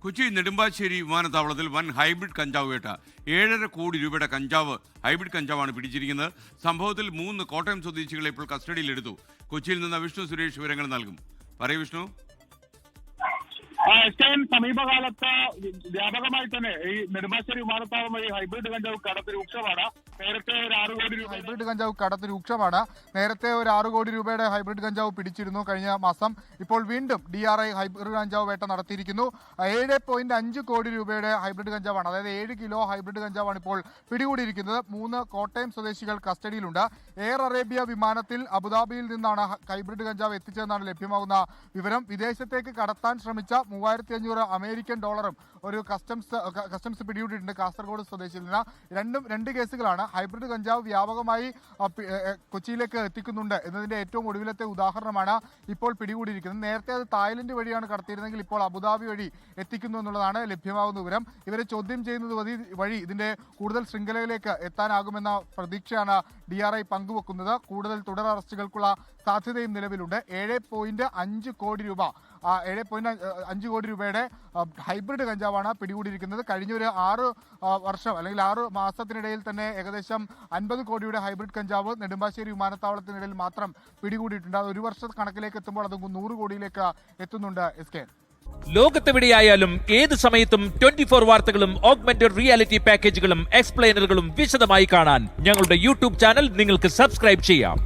കൊച്ചി നെടുമ്പാശ്ശേരി വിമാനത്താവളത്തിൽ വൻ ഹൈബ്രിഡ് കഞ്ചാവ് വേട്ട. 7.5 കോടി രൂപയുടെ ഹൈബ്രിഡ് കഞ്ചാവാണ് പിടിച്ചിരിക്കുന്നത്. സംഭവത്തിൽ 3 കോട്ടയം സ്വദേശികളെ ഇപ്പോൾ കസ്റ്റഡിയിലെടുത്തു. കൊച്ചിയിൽ നിന്ന് വിഷ്ണു സുരേഷ് വിവരങ്ങൾ നൽകും. പറയൂ വിഷ്ണു. സമീപകാലത്ത് വ്യാപകമായി തന്നെ ഈ നെടുമ്പാശ്ശേരി വിമാനത്താവളം വഴി ഹൈബ്രിഡ് കഞ്ചാവ് കടത്ത് രൂക്ഷമാണ്. നേരത്തെ ഒരു 6 കോടി രൂപ ഹൈബ്രിഡ് കഞ്ചാവ് കടത്ത് രൂക്ഷമാണ്. നേരത്തെ ഒരു 6 കോടി രൂപയുടെ ഹൈബ്രിഡ് കഞ്ചാവ് പിടിച്ചിരുന്നു കഴിഞ്ഞ മാസം. ഇപ്പോൾ വീണ്ടും DRI ഹൈബ്രിഡ് കഞ്ചാവ് വേട്ട നടത്തിയിരിക്കുന്നു. 7.5 കോടി രൂപയുടെ ഹൈബ്രിഡ് കഞ്ചാവാണ്, അതായത് 7 കിലോ ഹൈബ്രിഡ് കഞ്ചാവാണ് ഇപ്പോൾ പിടികൂടിയിരിക്കുന്നത്. 3 കോട്ടയം സ്വദേശികൾ കസ്റ്റഡിയിലുണ്ട്. എയർ അറേബ്യ വിമാനത്തിൽ അബുദാബിയിൽ നിന്നാണ് ഹൈബ്രിഡ് കഞ്ചാവ് എത്തിച്ചതെന്നാണ് ലഭ്യമാകുന്ന വിവരം. വിദേശത്തേക്ക് കടത്താൻ ശ്രമിച്ച 3500 അമേരിക്കൻ ഡോളറും ഒരു കസ്റ്റംസ് പിടികൂടിയിട്ടുണ്ട് കാസർഗോഡ് സ്വദേശിയിൽ നിന്ന്. രണ്ട് കേസുകളാണ്. ഹൈബ്രിഡ് കഞ്ചാവ് വ്യാപകമായി കൊച്ചിയിലേക്ക് എത്തിക്കുന്നുണ്ട് എന്നതിന്റെ ഏറ്റവും ഒടുവിലത്തെ ഉദാഹരണമാണ് ഇപ്പോൾ പിടികൂടിയിരിക്കുന്നത്. നേരത്തെ അത് തായ്ലൻഡ് വഴിയാണ് കടത്തിയിരുന്നെങ്കിൽ ഇപ്പോൾ അബുദാബി വഴി എത്തിക്കുന്നു എന്നുള്ളതാണ് ലഭ്യമാകുന്ന വിവരം. ഇവരെ ചോദ്യം ചെയ്യുന്നത് വഴി ഇതിന്റെ കൂടുതൽ ശൃംഖലയിലേക്ക് എത്താനാകുമെന്ന പ്രതീക്ഷയാണ് DRI പങ്കുവെക്കുന്നത്. കൂടുതൽ തുടർ അറസ്റ്റുകൾക്കുള്ള സാധ്യതയും നിലവിലുണ്ട്. 7.5 കോടി രൂപ 7.5 കോടി രൂപയുടെ ഹൈബ്രിഡ് കഞ്ചാവാണ് പിടികൂടിയിരിക്കുന്നത്. കഴിഞ്ഞ ഒരു 6 വർഷം അല്ലെങ്കിൽ 6 മാസത്തിനിടയിൽ തന്നെ ഏകദേശം 50 കോടിയുടെ ഹൈബ്രിഡ് കഞ്ചാവ് നെടുമ്പാശ്ശേരി വിമാനത്താവളത്തിനിടയിൽ മാത്രം പിടികൂടിയിട്ടുണ്ട്. അത് ഒരു വർഷ കണക്കിലേക്ക് എത്തുമ്പോൾ അത് 100 കോടിയിലേക്ക് എത്തുന്നുണ്ട്. SK, ലോകത്തെവിടെയായാലും ഏത് സമയത്തും 24 വാർത്തകളും ഓഗ്മെന്റഡ് റിയാലിറ്റി പാക്കേജുകളും എക്സ്പ്ലെയിനറുകളും വിശദമായി കാണാൻ ഞങ്ങളുടെ യൂട്യൂബ് ചാനൽ നിങ്ങൾക്ക് സബ്സ്ക്രൈബ് ചെയ്യാം.